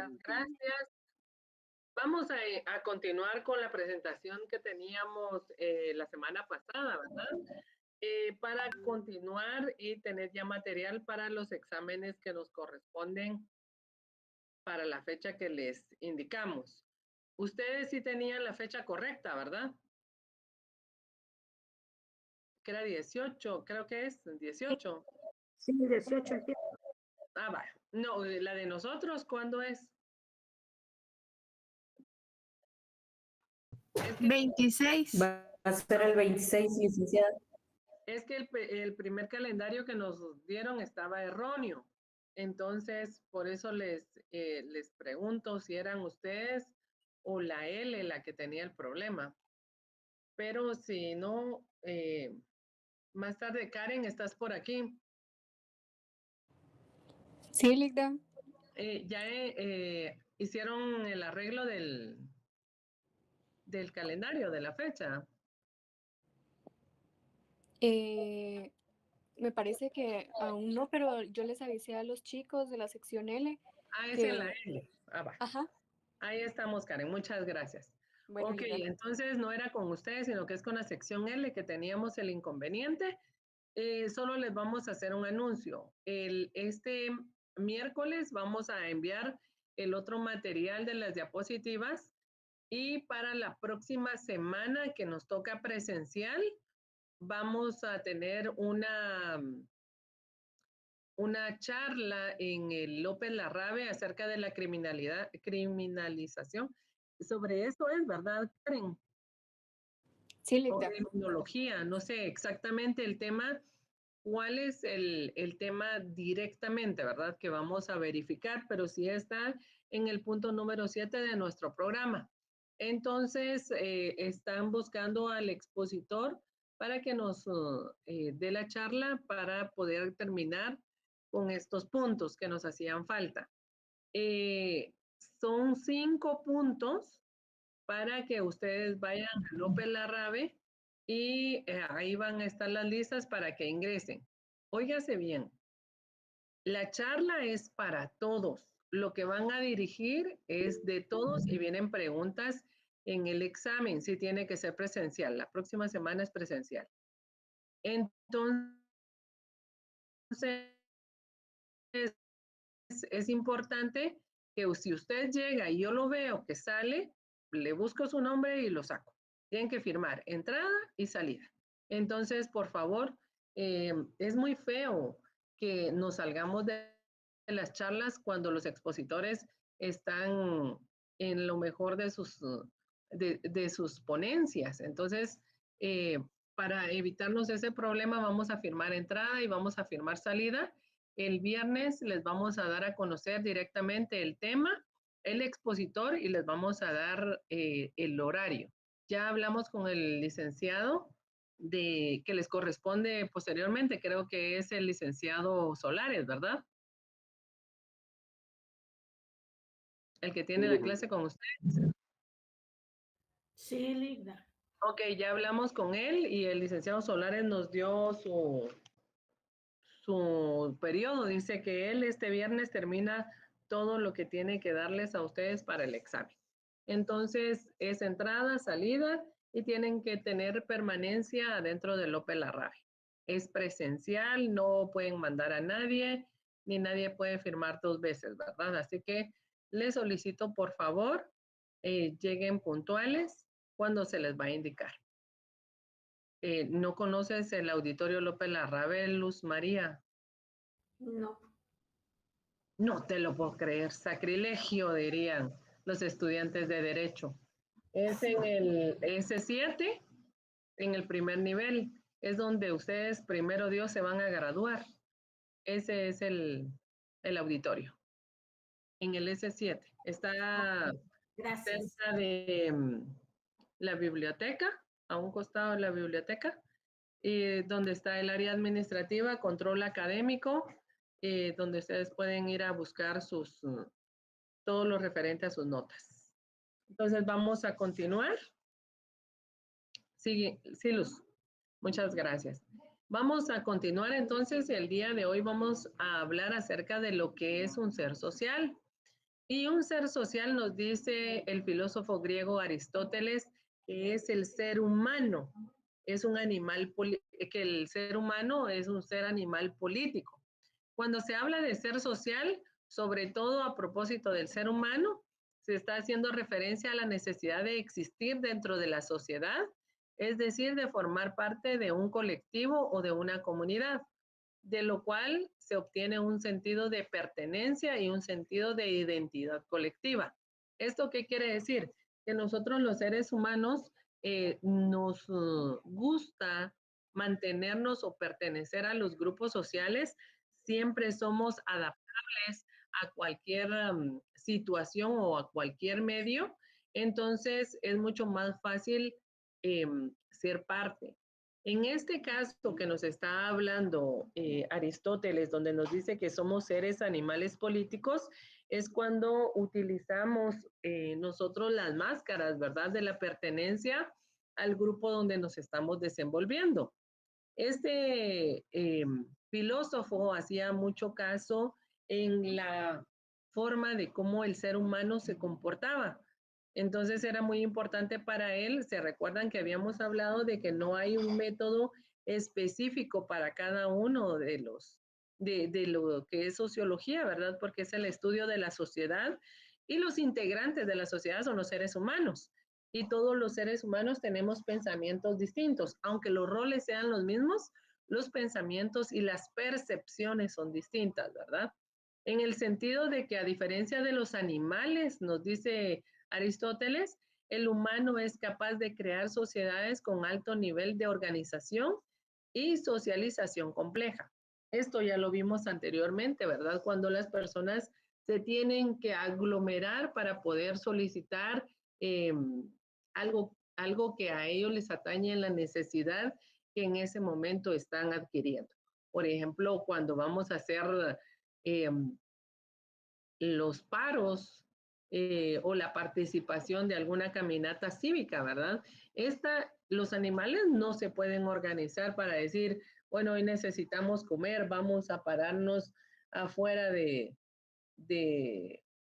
Muchas gracias. Vamos a continuar con la presentación que teníamos la semana pasada, ¿verdad? Para continuar y tener ya material para los exámenes que nos corresponden para la fecha que les indicamos. Ustedes sí tenían la fecha correcta, ¿verdad? Que era 18, creo que es 18. Sí, 18 empieza. Ah, va. No, la de nosotros, ¿cuándo es? 26. Va a ser el 26, licenciada. Es que el primer calendario que nos dieron estaba erróneo. Entonces, por eso les pregunto si eran ustedes o la L la que tenía el problema. Pero si no, más tarde, Karen, ¿estás por aquí? Sí, Ligda. Ya hicieron el arreglo del calendario, de la fecha. Me parece que aún no, pero yo les avisé a los chicos de la sección L. Ah, es que... en la L. Ah, va. Ajá. Ahí estamos, Karen. Muchas gracias. Bueno, Ok, Ligda. entonces no era con ustedes, sino que es con la sección L que teníamos el inconveniente. Solo les vamos a hacer un anuncio. Este miércoles vamos a enviar el otro material de las diapositivas y para la próxima semana que nos toca presencial, vamos a tener una charla en el López Larrabe acerca de la criminalización. Sobre eso es, ¿verdad, Karen? Sí, O Ligda. criminología, no sé exactamente el tema, cuál es el tema directamente, ¿verdad? Que vamos a verificar, pero sí está en el punto número 7 de nuestro programa. Entonces, están buscando al expositor para que nos dé la charla para poder terminar con estos puntos que nos hacían falta. Son 5 puntos para que ustedes vayan a López Larrabe y ahí van a estar las listas para que ingresen. Óigase bien, la charla es para todos. Lo que van a dirigir es de todos y vienen preguntas en el examen. Sí tiene que ser presencial. La próxima semana es presencial. Entonces, es importante que si usted llega y yo lo veo que sale, le busco su nombre y lo saco. Tienen que firmar entrada y salida. Entonces, por favor, es muy feo que nos salgamos de las charlas cuando los expositores están en lo mejor de sus ponencias. Entonces, para evitarnos ese problema, vamos a firmar entrada y vamos a firmar salida. El viernes les vamos a dar a conocer directamente el tema, el expositor y les vamos a dar el horario. Ya hablamos con el licenciado que les corresponde posteriormente, creo que es el licenciado Solares, ¿verdad? El que tiene la clase con ustedes. Sí, Ligda. Ok, ya hablamos con él y el licenciado Solares nos dio su periodo. Dice que él este viernes termina todo lo que tiene que darles a ustedes para el examen. Entonces, es entrada, salida y tienen que tener permanencia adentro del López Larrabe. Es presencial, no pueden mandar a nadie, ni nadie puede firmar 2 veces, ¿verdad? Así que les solicito, por favor, lleguen puntuales cuando se les va a indicar. ¿No conoces el Auditorio López Larrabe, Luz María? No. No te lo puedo creer, sacrilegio, dirían los estudiantes de Derecho. Es en el S7, en el primer nivel, es donde ustedes, primero Dios, se van a graduar. Ese es el auditorio, en el S7. Está Gracias. cerca de la biblioteca, a un costado de la biblioteca, donde está el área administrativa, control académico, donde ustedes pueden ir a buscar todo lo referente a sus notas. Entonces vamos a continuar. Sí, sí, Luz. Muchas gracias. Vamos a continuar entonces. El día de hoy vamos a hablar acerca de lo que es un ser social. Y un ser social nos dice el filósofo griego Aristóteles que es el ser humano, es un animal, que el ser humano es un ser animal político. Cuando se habla de ser social, sobre todo a propósito del ser humano, se está haciendo referencia a la necesidad de existir dentro de la sociedad, es decir, de formar parte de un colectivo o de una comunidad, de lo cual se obtiene un sentido de pertenencia y un sentido de identidad colectiva. ¿Esto qué quiere decir? Que nosotros los seres humanos nos gusta mantenernos o pertenecer a los grupos sociales, siempre somos adaptables a cualquier situación o a cualquier medio, entonces es mucho más fácil ser parte. En este caso que nos está hablando Aristóteles, donde nos dice que somos seres animales políticos, es cuando utilizamos nosotros las máscaras, ¿verdad? De la pertenencia al grupo donde nos estamos desenvolviendo. Este filósofo hacía mucho caso en la forma de cómo el ser humano se comportaba. Entonces era muy importante para él. Se recuerdan que habíamos hablado de que no hay un método específico para cada uno de lo que es sociología, ¿verdad? Porque es el estudio de la sociedad y los integrantes de la sociedad son los seres humanos. Y todos los seres humanos tenemos pensamientos distintos. Aunque los roles sean los mismos, los pensamientos y las percepciones son distintas, ¿verdad? En el sentido de que a diferencia de los animales, nos dice Aristóteles, el humano es capaz de crear sociedades con alto nivel de organización y socialización compleja. Esto ya lo vimos anteriormente, ¿verdad? Cuando las personas se tienen que aglomerar para poder solicitar algo que a ellos les atañe en la necesidad que en ese momento están adquiriendo. Por ejemplo, cuando vamos a hacer los paros o la participación de alguna caminata cívica, ¿verdad? Los animales no se pueden organizar para decir, bueno, hoy necesitamos comer, vamos a pararnos afuera de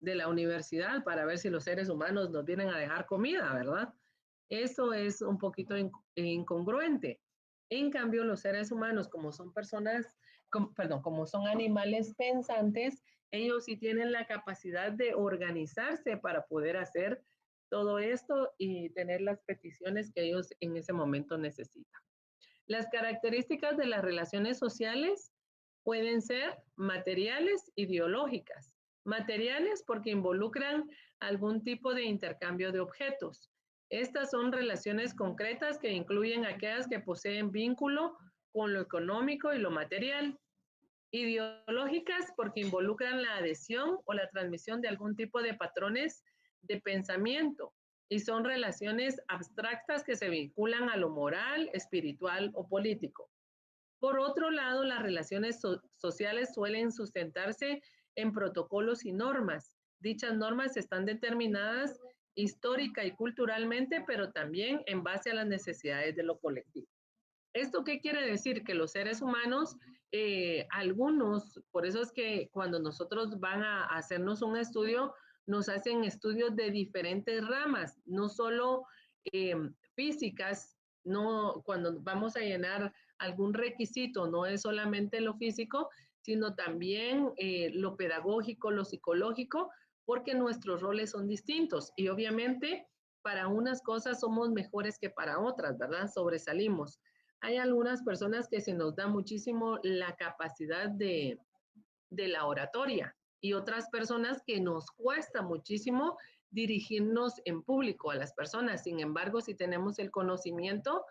la universidad para ver si los seres humanos nos vienen a dejar comida, ¿verdad? Eso es un poquito incongruente. En cambio, los seres humanos, como son personas, como son animales pensantes, ellos sí tienen la capacidad de organizarse para poder hacer todo esto y tener las peticiones que ellos en ese momento necesitan. Las características de las relaciones sociales pueden ser materiales, ideológicas. Materiales porque involucran algún tipo de intercambio de objetos. Estas son relaciones concretas que incluyen aquellas que poseen vínculo con lo económico y lo material. Ideológicas porque involucran la adhesión o la transmisión de algún tipo de patrones de pensamiento y son relaciones abstractas que se vinculan a lo moral, espiritual o político. Por otro lado, las relaciones sociales suelen sustentarse en protocolos y normas. Dichas normas están determinadas histórica y culturalmente, pero también en base a las necesidades de lo colectivo. ¿Esto qué quiere decir? Que los seres humanos, algunos, por eso es que cuando nosotros van a hacernos un estudio, nos hacen estudios de diferentes ramas, no solo físicas, no cuando vamos a llenar algún requisito, no es solamente lo físico, sino también lo pedagógico, lo psicológico, porque nuestros roles son distintos y obviamente para unas cosas somos mejores que para otras, ¿verdad? Sobresalimos. Hay algunas personas que se nos da muchísimo la capacidad de la oratoria y otras personas que nos cuesta muchísimo dirigirnos en público a las personas. Sin embargo, si tenemos el conocimiento,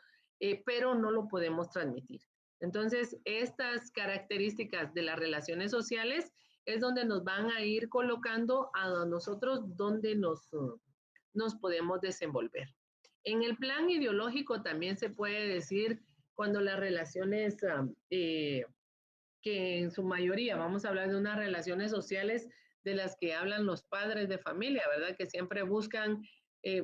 pero no lo podemos transmitir. Entonces, estas características de las relaciones sociales es donde nos van a ir colocando a nosotros donde nos podemos desenvolver. En el plan ideológico también se puede decir cuando las relaciones que en su mayoría, vamos a hablar de unas relaciones sociales de las que hablan los padres de familia, ¿verdad? Que siempre buscan,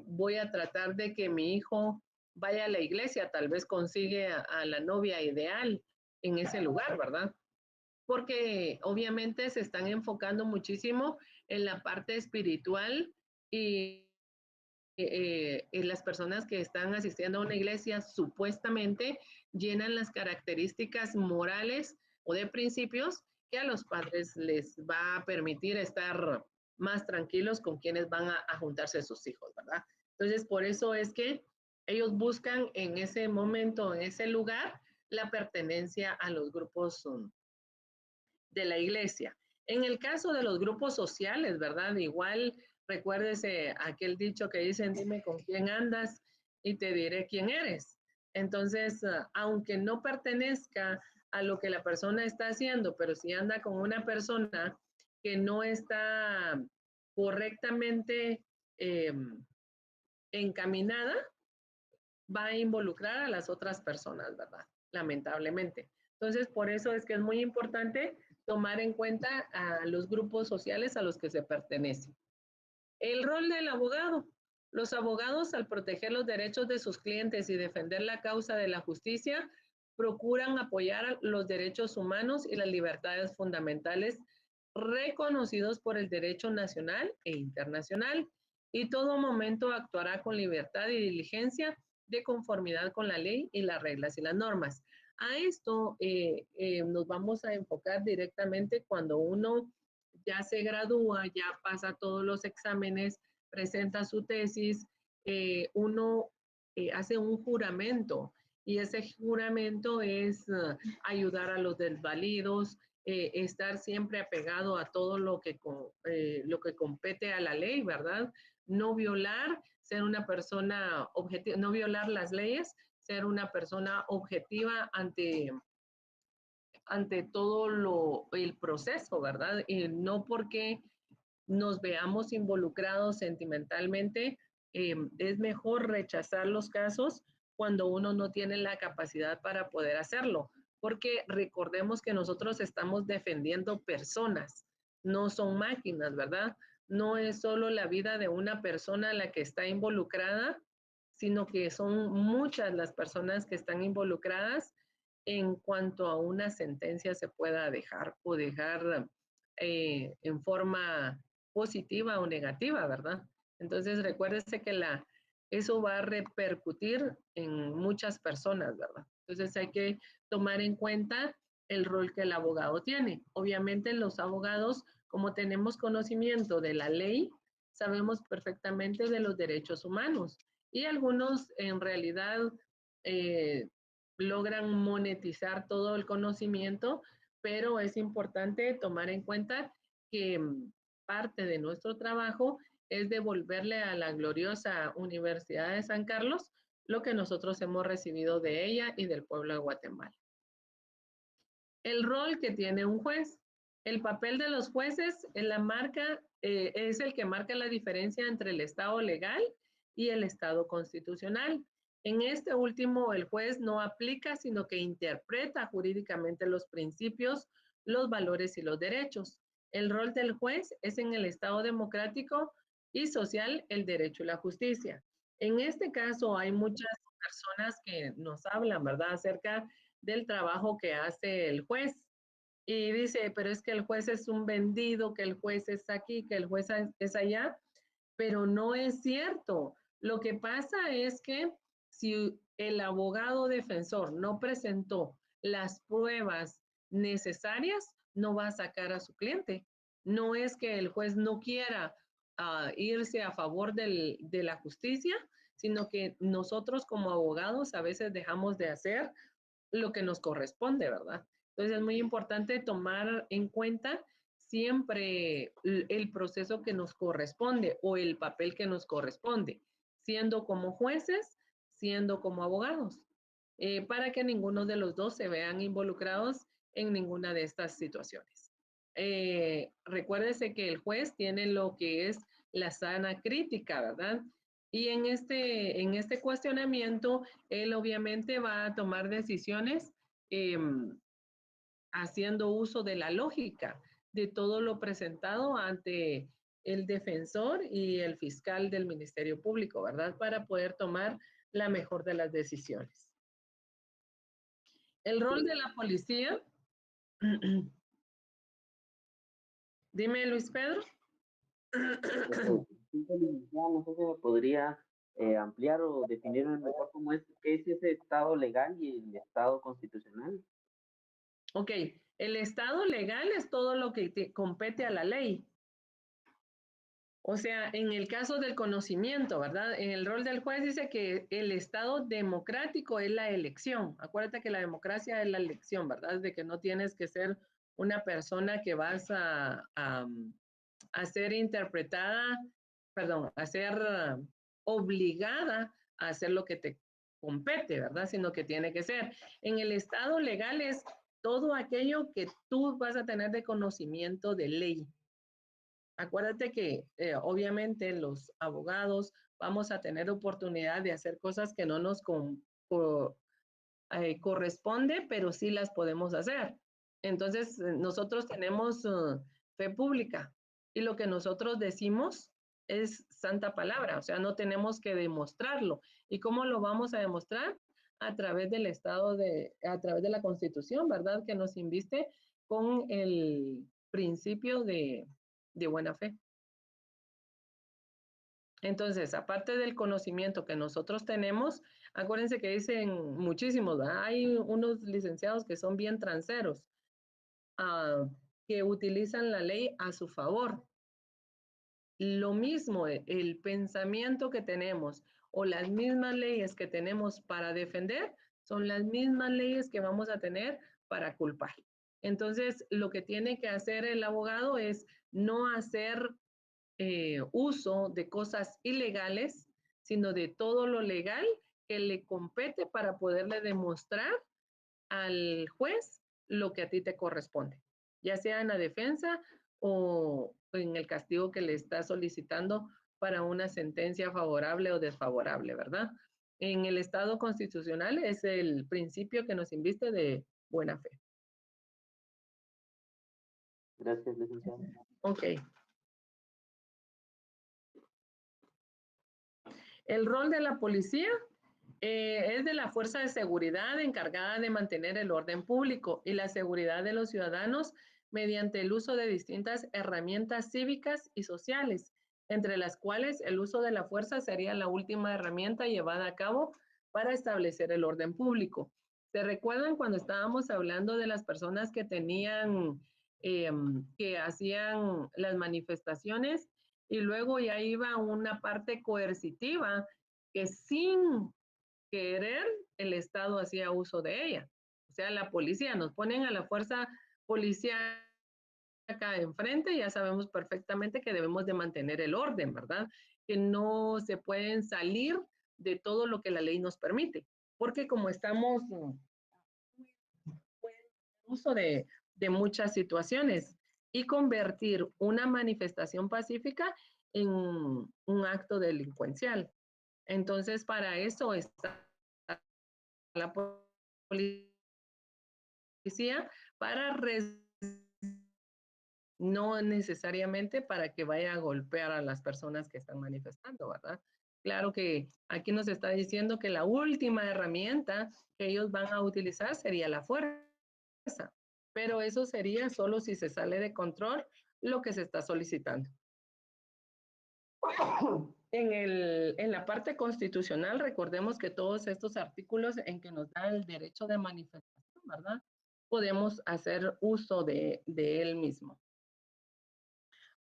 voy a tratar de que mi hijo vaya a la iglesia, tal vez consigue a la novia ideal en ese lugar, ¿verdad? Porque obviamente se están enfocando muchísimo en la parte espiritual y las personas que están asistiendo a una iglesia supuestamente llenan las características morales o de principios que a los padres les va a permitir estar más tranquilos con quienes van a juntarse sus hijos, ¿verdad? Entonces, por eso es que ellos buscan en ese momento, en ese lugar, la pertenencia a los grupos de la iglesia. En el caso de los grupos sociales, ¿verdad? Igual recuérdese aquel dicho que dicen, dime con quién andas y te diré quién eres. Entonces, aunque no pertenezca a lo que la persona está haciendo, pero si anda con una persona que no está correctamente encaminada, va a involucrar a las otras personas, ¿verdad? Lamentablemente. Entonces, por eso es que es muy importante tomar en cuenta a los grupos sociales a los que se pertenece. El rol del abogado. Los abogados, al proteger los derechos de sus clientes y defender la causa de la justicia, procuran apoyar los derechos humanos y las libertades fundamentales reconocidos por el derecho nacional e internacional, y todo momento actuará con libertad y diligencia de conformidad con la ley y las reglas y las normas. A esto nos vamos a enfocar directamente cuando uno ya se gradúa, ya pasa todos los exámenes, presenta su tesis, uno hace un juramento y ese juramento es ayudar a los desvalidos, estar siempre apegado a todo lo que compete a la ley, ¿verdad? No violar, ser una persona objetiva, no violar las leyes, ser una persona objetiva ante todo el proceso, ¿verdad? Y no porque nos veamos involucrados sentimentalmente, es mejor rechazar los casos cuando uno no tiene la capacidad para poder hacerlo, porque recordemos que nosotros estamos defendiendo personas, no son máquinas, ¿verdad? No es solo la vida de una persona la que está involucrada, sino que son muchas las personas que están involucradas en cuanto a una sentencia se pueda dejar o dejar en forma positiva o negativa, ¿verdad? Entonces recuérdese que eso va a repercutir en muchas personas, ¿verdad? Entonces hay que tomar en cuenta el rol que el abogado tiene. Obviamente los abogados, como tenemos conocimiento de la ley, sabemos perfectamente de los derechos humanos y algunos en realidad logran monetizar todo el conocimiento, pero es importante tomar en cuenta que parte de nuestro trabajo es devolverle a la gloriosa Universidad de San Carlos lo que nosotros hemos recibido de ella y del pueblo de Guatemala. El rol que tiene un juez. El papel de los jueces es el que marca la diferencia entre el Estado legal y el Estado constitucional. En este último, el juez no aplica, sino que interpreta jurídicamente los principios, los valores y los derechos. El rol del juez es en el Estado democrático y social el derecho y la justicia. En este caso hay muchas personas que nos hablan, ¿verdad?, acerca del trabajo que hace el juez. Y dice, pero es que el juez es un vendido, que el juez es aquí, que el juez es allá, pero no es cierto. Lo que pasa es que si el abogado defensor no presentó las pruebas necesarias, no va a sacar a su cliente. No es que el juez no quiera irse a favor de la justicia, sino que nosotros como abogados a veces dejamos de hacer lo que nos corresponde, ¿verdad? Entonces es muy importante tomar en cuenta siempre el proceso que nos corresponde o el papel que nos corresponde, siendo como jueces, siendo como abogados, para que ninguno de los dos se vean involucrados en ninguna de estas situaciones. Recuérdese que el juez tiene lo que es la sana crítica, ¿verdad? Y en este cuestionamiento, él obviamente va a tomar decisiones haciendo uso de la lógica de todo lo presentado ante el defensor y el fiscal del Ministerio Público, ¿verdad? Para poder tomar la mejor de las decisiones. El rol de la policía. Dime, Luis Pedro. Disculpe, licenciada, no sé si me podría ampliar o definirme mejor cómo es, qué es ese estado legal y el estado constitucional. Ok, el estado legal es todo lo que te compete a la ley. O sea, en el caso del conocimiento, ¿verdad? En el rol del juez dice que el estado democrático es la elección. Acuérdate que la democracia es la elección, ¿verdad? De que no tienes que ser una persona que vas a ser interpretada, perdón, a ser obligada a hacer lo que te compete, ¿verdad? Sino que tiene que ser. En el estado legal es todo aquello que tú vas a tener de conocimiento de ley. Acuérdate que obviamente los abogados vamos a tener oportunidad de hacer cosas que no nos corresponde, pero sí las podemos hacer. Entonces, nosotros tenemos fe pública y lo que nosotros decimos es santa palabra, o sea, no tenemos que demostrarlo. ¿Y cómo lo vamos a demostrar? A través del a través de la Constitución, ¿verdad? Que nos inviste con el principio de buena fe. Entonces, aparte del conocimiento que nosotros tenemos, acuérdense que dicen muchísimos, ¿verdad? Hay unos licenciados que son bien transeros, que utilizan la ley a su favor. Lo mismo, el pensamiento que tenemos o las mismas leyes que tenemos para defender son las mismas leyes que vamos a tener para culpar. Entonces, lo que tiene que hacer el abogado es no hacer uso de cosas ilegales, sino de todo lo legal que le compete para poderle demostrar al juez lo que a ti te corresponde, ya sea en la defensa o en el castigo que le está solicitando para una sentencia favorable o desfavorable, ¿verdad? En el Estado constitucional es el principio que nos inviste de buena fe. Gracias, licenciada. Ok. El rol de la policía es de la fuerza de seguridad encargada de mantener el orden público y la seguridad de los ciudadanos mediante el uso de distintas herramientas cívicas y sociales, entre las cuales el uso de la fuerza sería la última herramienta llevada a cabo para establecer el orden público. ¿Se recuerdan cuando estábamos hablando de las personas que tenían, que hacían las manifestaciones y luego ya iba una parte coercitiva que sin querer el Estado hacía uso de ella? O sea, la policía, nos ponen a la fuerza policial acá enfrente, ya sabemos perfectamente que debemos de mantener el orden, ¿verdad? Que no se pueden salir de todo lo que la ley nos permite, porque como estamos uso de muchas situaciones y convertir una manifestación pacífica en un acto delincuencial. Entonces, para eso está la policía, para no necesariamente para que vaya a golpear a las personas que están manifestando, ¿verdad? Claro que aquí nos está diciendo que la última herramienta que ellos van a utilizar sería la fuerza, pero eso sería solo si se sale de control lo que se está solicitando. En la parte constitucional, recordemos que todos estos artículos en que nos da el derecho de manifestación, ¿verdad? Podemos hacer uso de él mismo.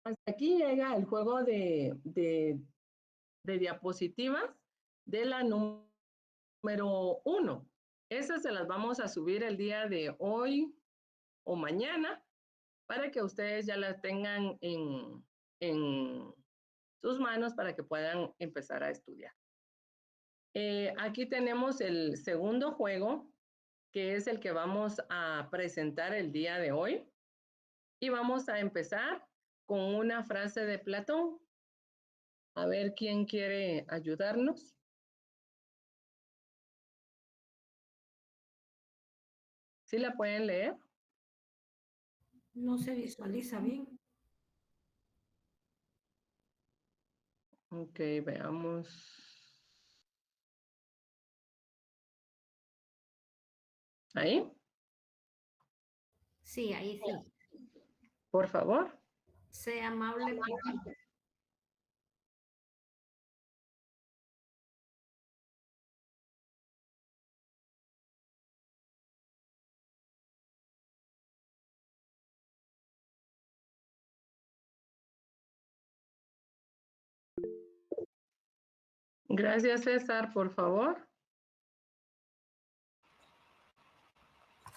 Hasta aquí llega el juego de diapositivas de la número 1. Esas se las vamos a subir el día de hoy o mañana para que ustedes ya las tengan en sus manos para que puedan empezar a estudiar. Aquí tenemos el segundo juego, que es el que vamos a presentar el día de hoy. Y vamos a empezar con una frase de Platón. A ver quién quiere ayudarnos. ¿Sí la pueden leer? No se visualiza bien. Ok, veamos. ¿Ahí? Sí, ahí sí. Por favor. Sea amable por Gracias, César, por favor.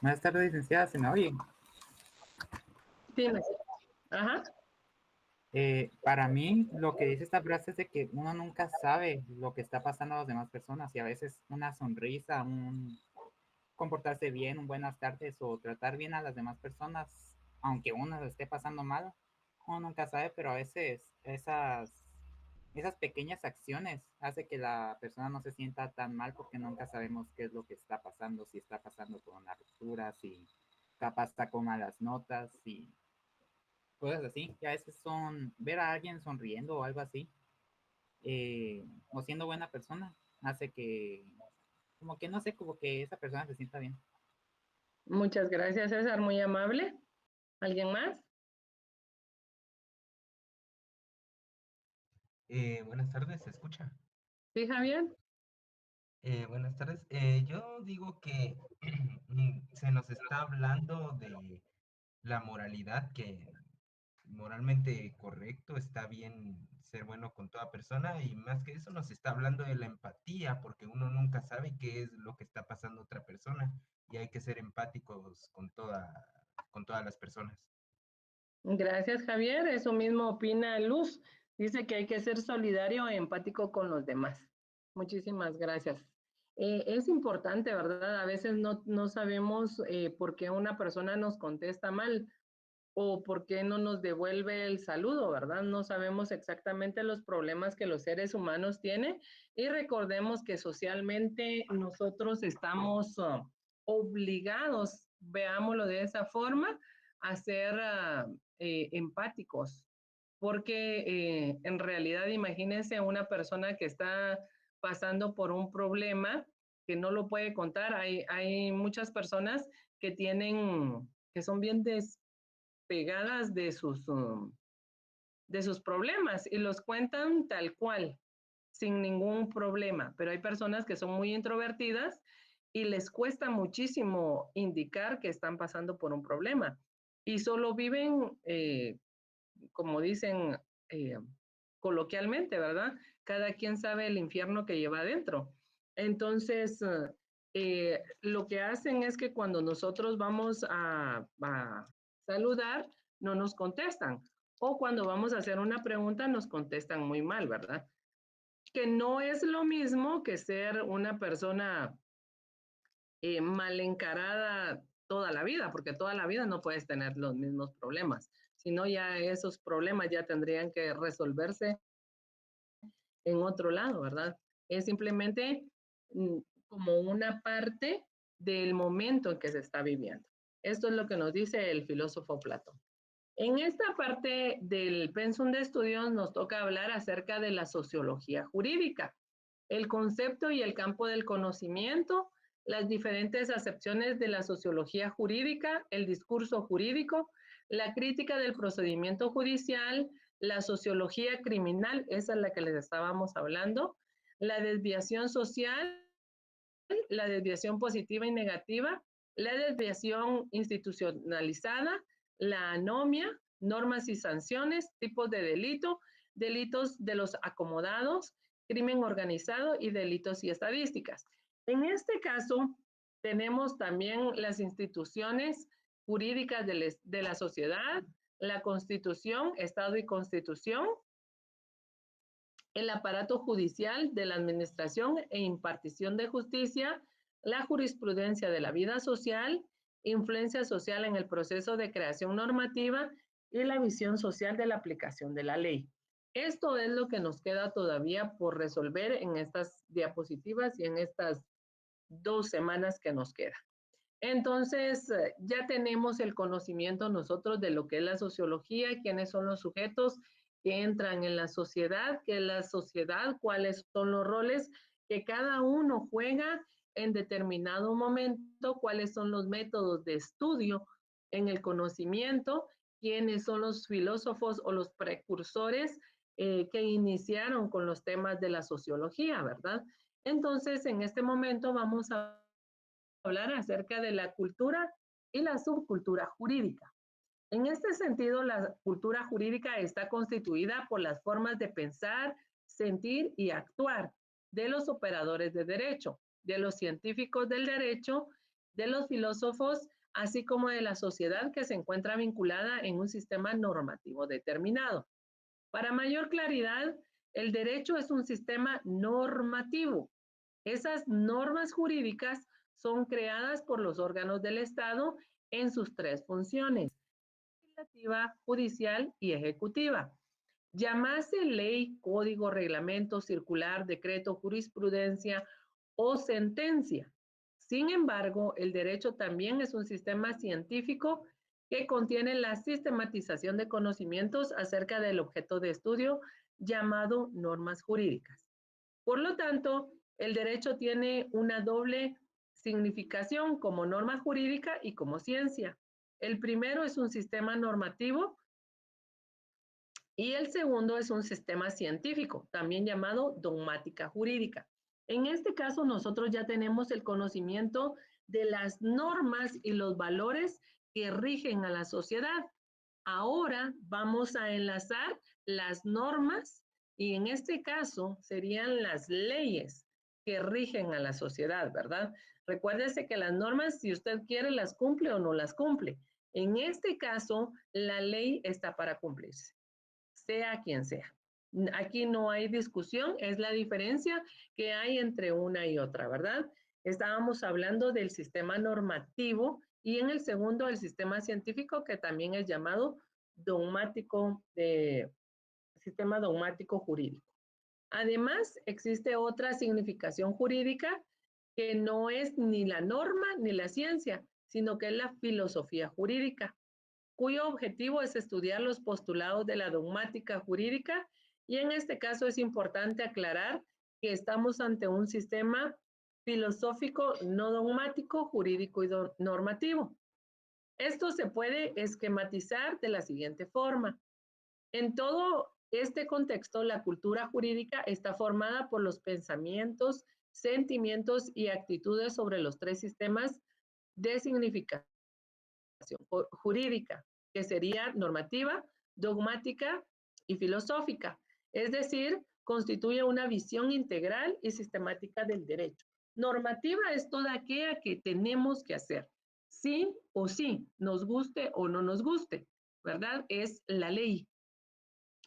Buenas tardes, licenciada, ¿se me oye? Dime. Ajá. Para mí, lo que dice esta frase es de que uno nunca sabe lo que está pasando a las demás personas y a veces una sonrisa, un comportarse bien, un buenas tardes o tratar bien a las demás personas, aunque uno lo esté pasando mal, uno nunca sabe, pero a veces esas pequeñas acciones hace que la persona no se sienta tan mal porque nunca sabemos qué es lo que está pasando, si está pasando con una ruptura, si capaz está con malas notas, y cosas así, que a veces son ver a alguien sonriendo o algo así, o siendo buena persona, hace que, como que no sé, como que esa persona se sienta bien. Muchas gracias, César, muy amable. ¿Alguien más? Buenas tardes, ¿se escucha? Sí, Javier. Buenas tardes. Yo digo que se nos está hablando de la moralidad, que moralmente correcto, está bien ser bueno con toda persona y más que eso nos está hablando de la empatía, porque uno nunca sabe qué es lo que está pasando a otra persona y hay que ser empáticos con todas las personas. Gracias, Javier. Eso mismo opina Luz. Dice que hay que ser solidario e empático con los demás. Muchísimas gracias. Es importante, ¿verdad? A veces no sabemos por qué una persona nos contesta mal o por qué no nos devuelve el saludo, ¿verdad? No sabemos exactamente los problemas que los seres humanos tienen y recordemos que socialmente nosotros estamos obligados, veámoslo de esa forma, a ser empáticos, porque en realidad imagínense una persona que está pasando por un problema que no lo puede contar. Hay muchas personas que tienen, que son bien pegadas de sus problemas y los cuentan tal cual, sin ningún problema. Pero hay personas que son muy introvertidas y les cuesta muchísimo indicar que están pasando por un problema y solo viven, como dicen coloquialmente, ¿verdad? Cada quien sabe el infierno que lleva adentro. Entonces, lo que hacen es que cuando nosotros vamos a saludar, no nos contestan. O cuando vamos a hacer una pregunta, nos contestan muy mal, ¿verdad? Que no es lo mismo que ser una persona mal encarada toda la vida, porque toda la vida no puedes tener los mismos problemas, sino ya esos problemas ya tendrían que resolverse en otro lado, ¿verdad? Es simplemente como una parte del momento en que se está viviendo. Esto es lo que nos dice el filósofo Platón. En esta parte del pensum de estudios nos toca hablar acerca de la sociología jurídica, el concepto y el campo del conocimiento, las diferentes acepciones de la sociología jurídica, el discurso jurídico, la crítica del procedimiento judicial, la sociología criminal, esa es la que les estábamos hablando, la desviación social, la desviación positiva y negativa, la desviación institucionalizada, la anomia, normas y sanciones, tipos de delito, delitos de los acomodados, crimen organizado y delitos y estadísticas. En este caso, tenemos también las instituciones jurídicas de la sociedad, la Constitución, Estado y Constitución, el aparato judicial de la administración e impartición de justicia, la jurisprudencia de la vida social, influencia social en el proceso de creación normativa y la visión social de la aplicación de la ley. Esto es lo que nos queda todavía por resolver en estas diapositivas y en estas 2 semanas que nos quedan. Entonces, ya tenemos el conocimiento nosotros de lo que es la sociología, quiénes son los sujetos que entran en la sociedad, qué es la sociedad, cuáles son los roles que cada uno juega en determinado momento, cuáles son los métodos de estudio en el conocimiento, quiénes son los filósofos o los precursores que iniciaron con los temas de la sociología, ¿verdad? Entonces, en este momento vamos a hablar acerca de la cultura y la subcultura jurídica. En este sentido, la cultura jurídica está constituida por las formas de pensar, sentir y actuar de los operadores de derecho, de los científicos del derecho, de los filósofos, así como de la sociedad que se encuentra vinculada en un sistema normativo determinado. Para mayor claridad, el derecho es un sistema normativo. Esas normas jurídicas son creadas por los órganos del Estado en sus tres funciones: legislativa, judicial y ejecutiva. Llámase ley, código, reglamento, circular, decreto, jurisprudencia o sentencia. Sin embargo, el derecho también es un sistema científico que contiene la sistematización de conocimientos acerca del objeto de estudio llamado normas jurídicas. Por lo tanto, el derecho tiene una doble significación como norma jurídica y como ciencia. El primero es un sistema normativo y el segundo es un sistema científico, también llamado dogmática jurídica. En este caso, nosotros ya tenemos el conocimiento de las normas y los valores que rigen a la sociedad. Ahora vamos a enlazar las normas y en este caso serían las leyes que rigen a la sociedad, ¿verdad? Recuérdese que las normas, si usted quiere, las cumple o no las cumple. En este caso, la ley está para cumplirse, sea quien sea. Aquí no hay discusión, es la diferencia que hay entre una y otra, ¿verdad? Estábamos hablando del sistema normativo y en el segundo el sistema científico, que también es llamado dogmático, sistema dogmático jurídico. Además, existe otra significación jurídica que no es ni la norma ni la ciencia, sino que es la filosofía jurídica, cuyo objetivo es estudiar los postulados de la dogmática jurídica, y en este caso es importante aclarar que estamos ante un sistema filosófico no dogmático, jurídico y normativo. Esto se puede esquematizar de la siguiente forma. En todo este contexto, la cultura jurídica está formada por los pensamientos, sentimientos y actitudes sobre los tres sistemas de significación jurídica, que sería normativa, dogmática y filosófica. Es decir, constituye una visión integral y sistemática del derecho. Normativa es toda aquella que tenemos que hacer, sí o sí, nos guste o no nos guste, ¿verdad? Es la ley,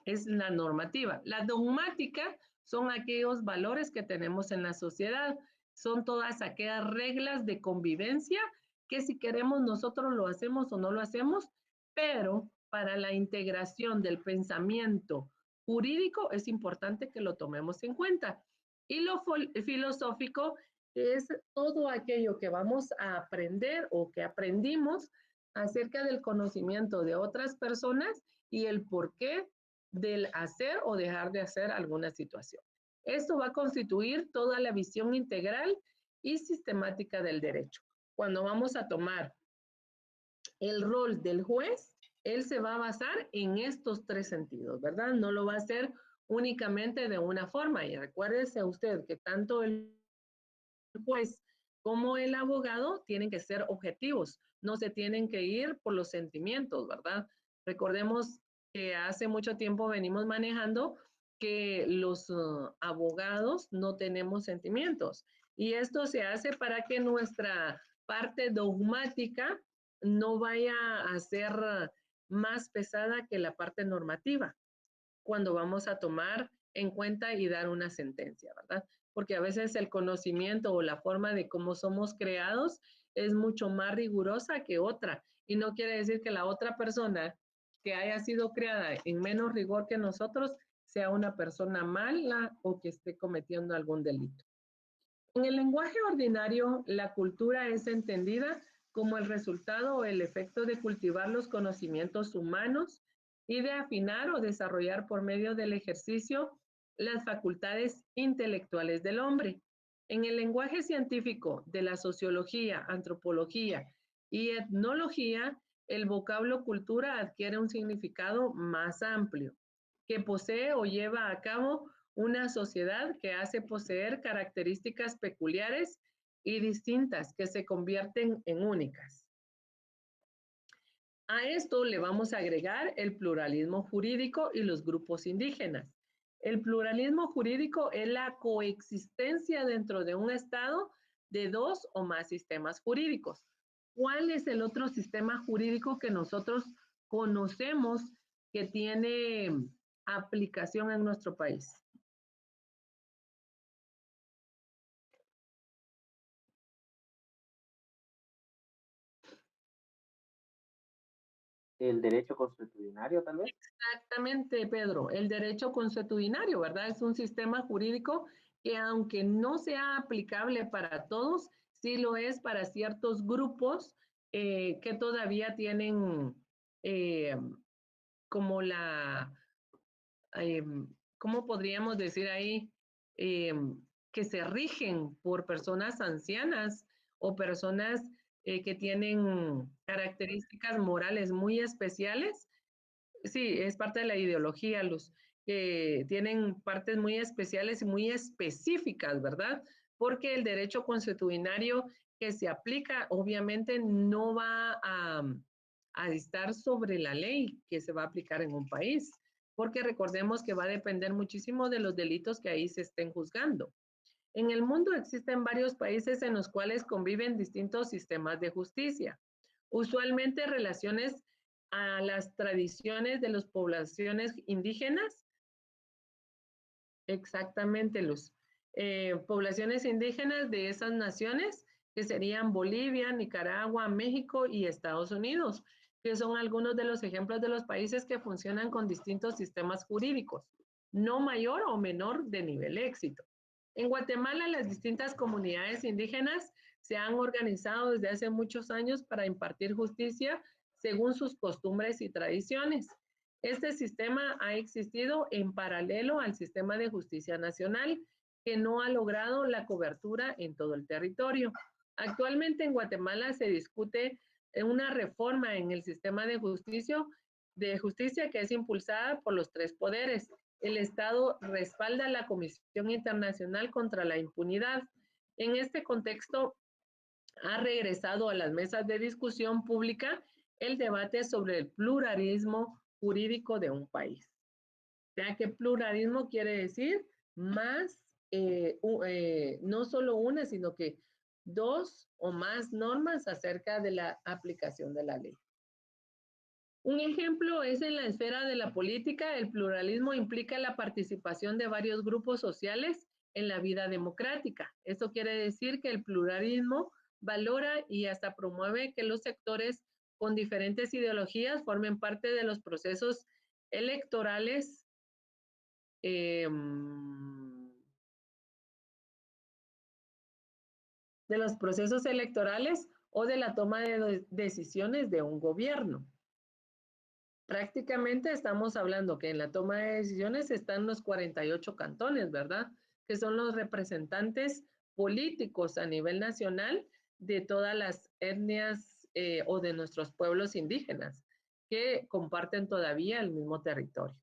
es la normativa. La dogmática son aquellos valores que tenemos en la sociedad, son todas aquellas reglas de convivencia que si queremos nosotros lo hacemos o no lo hacemos, pero para la integración del pensamiento jurídico es importante que lo tomemos en cuenta. Y lo filosófico es todo aquello que vamos a aprender o que aprendimos acerca del conocimiento de otras personas y el porqué del hacer o dejar de hacer alguna situación. Esto va a constituir toda la visión integral y sistemática del derecho. Cuando vamos a tomar el rol del juez, él se va a basar en estos tres sentidos, ¿verdad? No lo va a hacer únicamente de una forma. Y recuérdese usted que tanto el juez como el abogado tienen que ser objetivos, no se tienen que ir por los sentimientos, ¿verdad? Recordemos que hace mucho tiempo venimos manejando que los abogados no tenemos sentimientos y esto se hace para que nuestra parte dogmática no vaya a ser más pesada que la parte normativa cuando vamos a tomar en cuenta y dar una sentencia, ¿verdad? Porque a veces el conocimiento o la forma de cómo somos creados es mucho más rigurosa que otra. Y no quiere decir que la otra persona que haya sido creada en menos rigor que nosotros sea una persona mala o que esté cometiendo algún delito. En el lenguaje ordinario, la cultura es entendida como el resultado o el efecto de cultivar los conocimientos humanos y de afinar o desarrollar por medio del ejercicio las facultades intelectuales del hombre. En el lenguaje científico de la sociología, antropología y etnología, el vocablo cultura adquiere un significado más amplio, que posee o lleva a cabo una sociedad que hace poseer características peculiares y distintas que se convierten en únicas. A esto le vamos a agregar el pluralismo jurídico y los grupos indígenas. El pluralismo jurídico es la coexistencia dentro de un Estado de dos o más sistemas jurídicos. ¿Cuál es el otro sistema jurídico que nosotros conocemos que tiene aplicación en nuestro país? El derecho consuetudinario, tal vez. Exactamente, Pedro. El derecho consuetudinario, ¿verdad? Es un sistema jurídico que aunque no sea aplicable para todos, sí lo es para ciertos grupos que todavía tienen eh, como eh, ¿cómo podríamos decir ahí? Eh, que se rigen por personas ancianas o personas que tienen características morales muy especiales. Sí, es parte de la ideología, los que tienen partes muy especiales y muy específicas, ¿verdad? Porque el derecho consuetudinario que se aplica, obviamente, no va a estar sobre la ley que se va a aplicar en un país, porque recordemos que va a depender muchísimo de los delitos que ahí se estén juzgando. En el mundo existen varios países en los cuales conviven distintos sistemas de justicia, usualmente relaciones a las tradiciones de las poblaciones indígenas, exactamente los poblaciones indígenas de esas naciones, que serían Bolivia, Nicaragua, México y Estados Unidos, que son algunos de los ejemplos de los países que funcionan con distintos sistemas jurídicos, no mayor o menor de nivel éxito. En Guatemala, las distintas comunidades indígenas se han organizado desde hace muchos años para impartir justicia según sus costumbres y tradiciones. Este sistema ha existido en paralelo al sistema de justicia nacional, que no ha logrado la cobertura en todo el territorio. Actualmente en Guatemala se discute una reforma en el sistema de justicia que es impulsada por los tres poderes. El Estado respalda la Comisión Internacional contra la Impunidad. En este contexto, ha regresado a las mesas de discusión pública el debate sobre el pluralismo jurídico de un país. O sea que pluralismo quiere decir más, no solo una, sino que dos o más normas acerca de la aplicación de la ley. Un ejemplo es en la esfera de la política, el pluralismo implica la participación de varios grupos sociales en la vida democrática. Esto quiere decir que el pluralismo valora y hasta promueve que los sectores con diferentes ideologías formen parte de los procesos electorales o de la toma de decisiones de un gobierno. Prácticamente estamos hablando que en la toma de decisiones están los 48 cantones, ¿verdad? Que son los representantes políticos a nivel nacional de todas las etnias o de nuestros pueblos indígenas que comparten todavía el mismo territorio.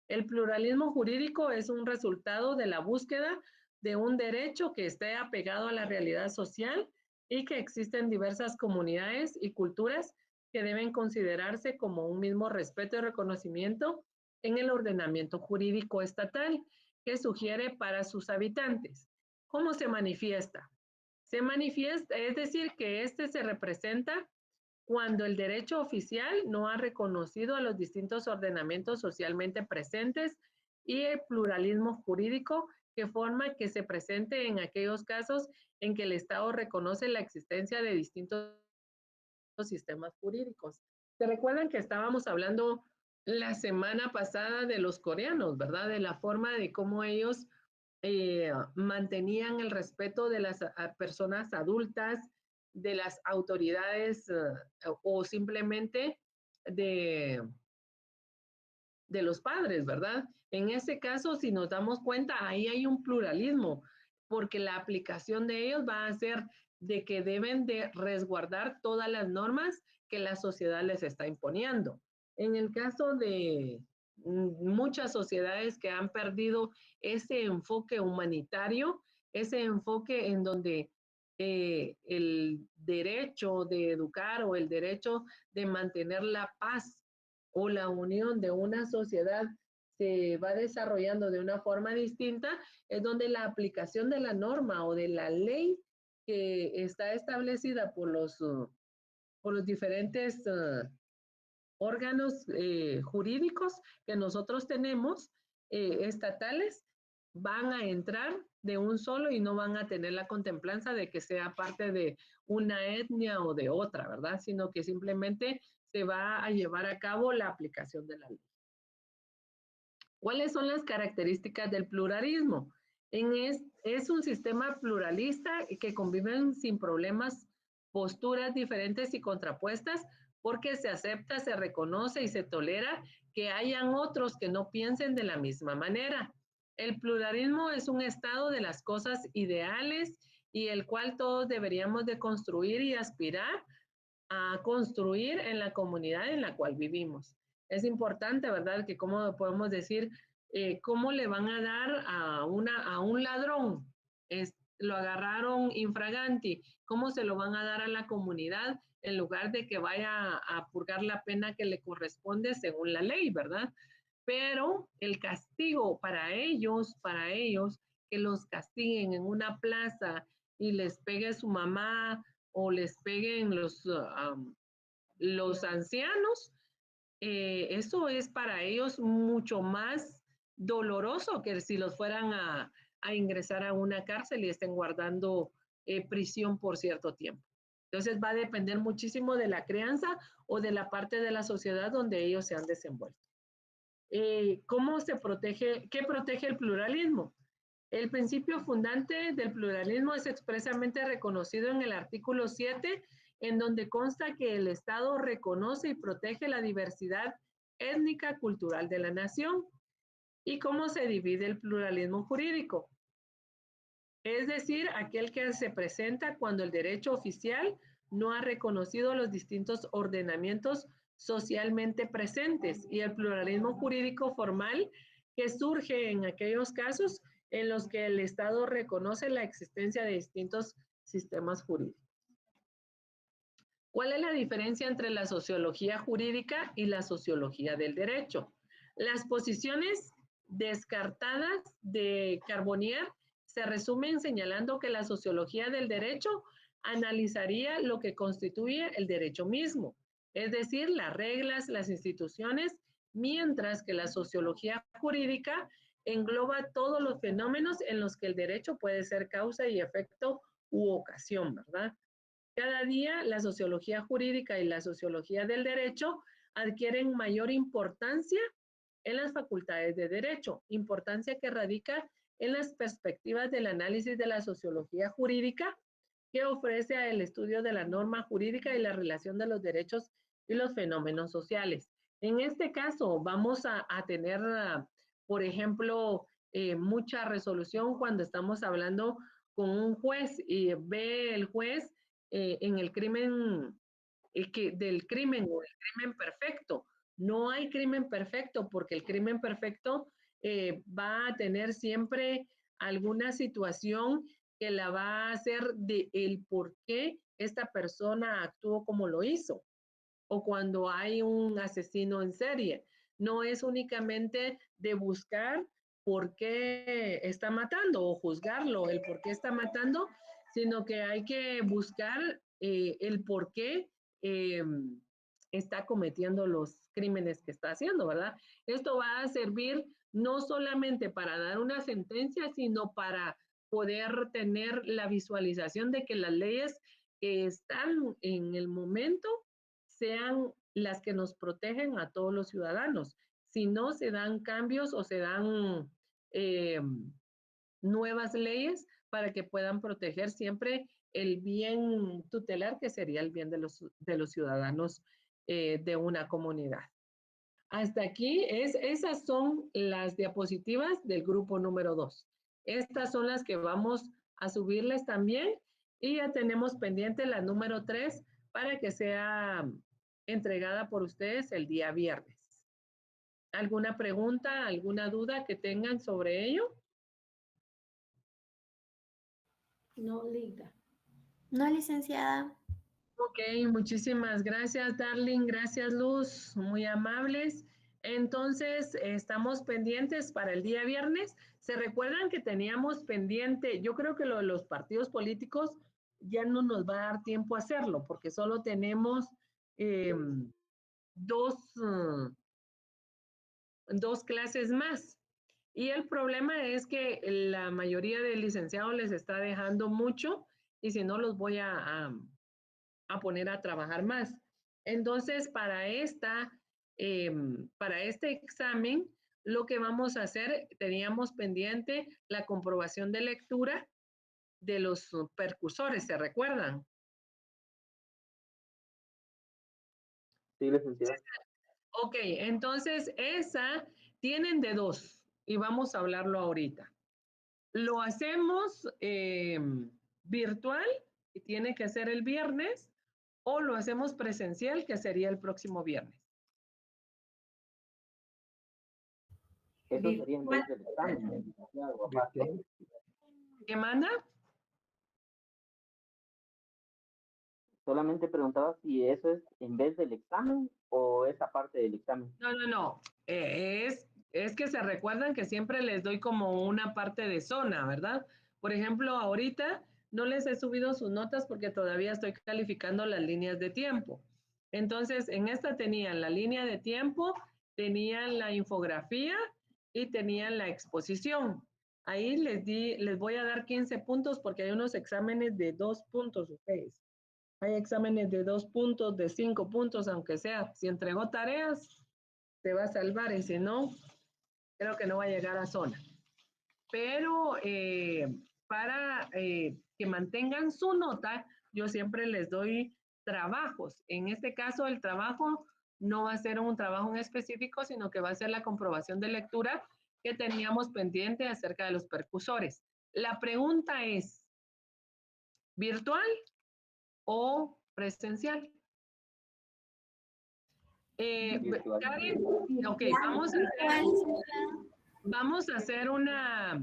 El pluralismo jurídico es un resultado de la búsqueda de un derecho que esté apegado a la realidad social y que existen diversas comunidades y culturas que deben considerarse como un mismo respeto y reconocimiento en el ordenamiento jurídico estatal que sugiere para sus habitantes. ¿Cómo se manifiesta? Se manifiesta, es decir, que este se representa cuando el derecho oficial no ha reconocido a los distintos ordenamientos socialmente presentes y el pluralismo jurídico que forma que se presente en aquellos casos en que el Estado reconoce la existencia de distintos sistemas jurídicos. ¿Se recuerdan que estábamos hablando la semana pasada de los coreanos, ¿verdad? De la forma de cómo ellos mantenían el respeto de las personas adultas, de las autoridades o simplemente de los padres, ¿verdad? En ese caso, si nos damos cuenta, ahí hay un pluralismo, porque la aplicación de ellos va a ser de que deben de resguardar todas las normas que la sociedad les está imponiendo. En el caso de muchas sociedades que han perdido ese enfoque humanitario, ese enfoque en donde el derecho de educar o el derecho de mantener la paz o la unión de una sociedad se va desarrollando de una forma distinta, es donde la aplicación de la norma o de la ley que está establecida por los diferentes órganos jurídicos que nosotros tenemos, estatales, van a entrar de un solo y no van a tener la contemplanza de que sea parte de una etnia o de otra, ¿verdad? Sino que simplemente se va a llevar a cabo la aplicación de la ley. ¿Cuáles son las características del pluralismo? Es un sistema pluralista que conviven sin problemas posturas diferentes y contrapuestas porque se acepta, se reconoce y se tolera que hayan otros que no piensen de la misma manera. El pluralismo es un estado de las cosas ideales y el cual todos deberíamos de construir y aspirar a construir en la comunidad en la cual vivimos. Es importante, ¿verdad? Que cómo podemos decir, cómo le van a dar a un ladrón, lo agarraron infraganti, cómo se lo van a dar a la comunidad en lugar de que vaya a purgar la pena que le corresponde según la ley, ¿verdad? Pero el castigo para ellos, que los castiguen en una plaza y les pegue su mamá o les peguen los ancianos, eso es para ellos mucho más doloroso que si los fueran a ingresar a una cárcel y estén guardando prisión por cierto tiempo. Entonces va a depender muchísimo de la crianza o de la parte de la sociedad donde ellos se han desenvuelto. ¿Cómo se protege? ¿Qué protege el pluralismo? El principio fundante del pluralismo es expresamente reconocido en el artículo 7, en donde consta que el Estado reconoce y protege la diversidad étnica cultural de la nación. ¿Y cómo se divide el pluralismo jurídico? Es decir, aquel que se presenta cuando el derecho oficial no ha reconocido los distintos ordenamientos socialmente presentes y el pluralismo jurídico formal que surge en aquellos casos en los que el Estado reconoce la existencia de distintos sistemas jurídicos. ¿Cuál es la diferencia entre la sociología jurídica y la sociología del derecho? Las posiciones descartadas de Carbonnier se resumen señalando que la sociología del derecho analizaría lo que constituye el derecho mismo, es decir, las reglas, las instituciones, mientras que la sociología jurídica engloba todos los fenómenos en los que el derecho puede ser causa y efecto u ocasión, ¿verdad? Cada día la sociología jurídica y la sociología del derecho adquieren mayor importancia en las facultades de derecho, importancia que radica en las perspectivas del análisis de la sociología jurídica que ofrece el estudio de la norma jurídica y la relación de los derechos y los fenómenos sociales. En este caso vamos a tener, por ejemplo, mucha resolución cuando estamos hablando con un juez y ve el juez en el crimen, del crimen o el crimen perfecto. No hay crimen perfecto porque el crimen perfecto va a tener siempre alguna situación que la va a hacer de el por qué esta persona actuó como lo hizo. O cuando hay un asesino en serie. No es únicamente de buscar por qué está matando o juzgarlo, el por qué está matando, sino que hay que buscar el por qué está cometiendo los crímenes que está haciendo, ¿verdad? Esto va a servir no solamente para dar una sentencia, sino para poder tener la visualización de que las leyes que están en el momento sean las que nos protegen a todos los ciudadanos. Si no, se dan cambios o se dan nuevas leyes para que puedan proteger siempre el bien tutelar, que sería el bien de los ciudadanos de una comunidad. Hasta aquí, esas son las diapositivas del grupo número 2. Estas son las que vamos a subirles también y ya tenemos pendiente la número 3 para que sea entregada por ustedes el día viernes. ¿Alguna pregunta, alguna duda que tengan sobre ello? No, Ligda. No, licenciada. Ok, muchísimas gracias, Darling. Gracias, Luz. Muy amables. Entonces, estamos pendientes para el día viernes. ¿Se recuerdan que teníamos pendiente? Yo creo que lo de los partidos políticos ya no nos va a dar tiempo a hacerlo, porque solo tenemos dos clases más. Y el problema es que la mayoría de licenciados les está dejando mucho y si no los voy a poner a trabajar más. Entonces, para este examen, lo que vamos a hacer, teníamos pendiente la comprobación de lectura de los percursores, ¿se recuerdan? Sí, licenciada. Ok, entonces esa tienen de dos y vamos a hablarlo ahorita. Lo hacemos virtual y tiene que ser el viernes o lo hacemos presencial que sería el próximo viernes. Eso sería en vez del examen, licenciado, aparte. ¿Qué manda? Solamente preguntaba si eso es en vez del examen o esa parte del examen. No. Es que se recuerdan que siempre les doy como una parte de zona, ¿verdad? Por ejemplo, ahorita no les he subido sus notas porque todavía estoy calificando las líneas de tiempo. Entonces, en esta tenían la línea de tiempo, tenían la infografía y tenían la exposición. Ahí les voy a dar 15 puntos porque hay unos exámenes de 2 puntos ustedes. Hay exámenes de 2 puntos, de 5 puntos, aunque sea. Si entregó tareas, se va a salvar y si no, creo que no va a llegar a zona. Pero para que mantengan su nota, yo siempre les doy trabajos. En este caso, el trabajo no va a ser un trabajo en específico, sino que va a ser la comprobación de lectura que teníamos pendiente acerca de los percursores. La pregunta es, ¿virtual o presencial? Karen, ok, vamos a hacer una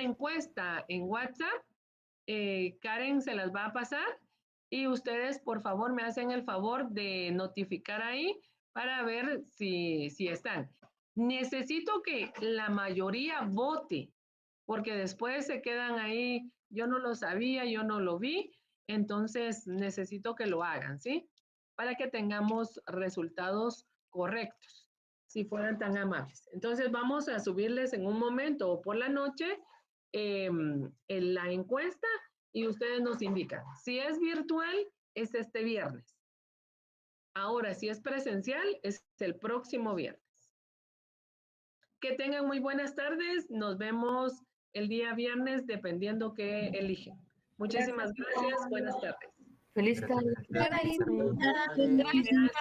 encuesta en WhatsApp. Karen se las va a pasar y ustedes por favor me hacen el favor de notificar ahí para ver si están. Necesito que la mayoría vote porque después se quedan ahí, yo no lo sabía, yo no lo vi, entonces necesito que lo hagan, ¿sí? Para que tengamos resultados correctos, si fueran tan amables. Entonces vamos a subirles en un momento o por la noche en la encuesta y ustedes nos indican. Si es virtual, es este viernes. Ahora, si es presencial, es el próximo viernes. Que tengan muy buenas tardes. Nos vemos el día viernes, dependiendo qué eligen. Muchísimas gracias. Buenas tardes. Feliz tarde. Gracias. Gracias.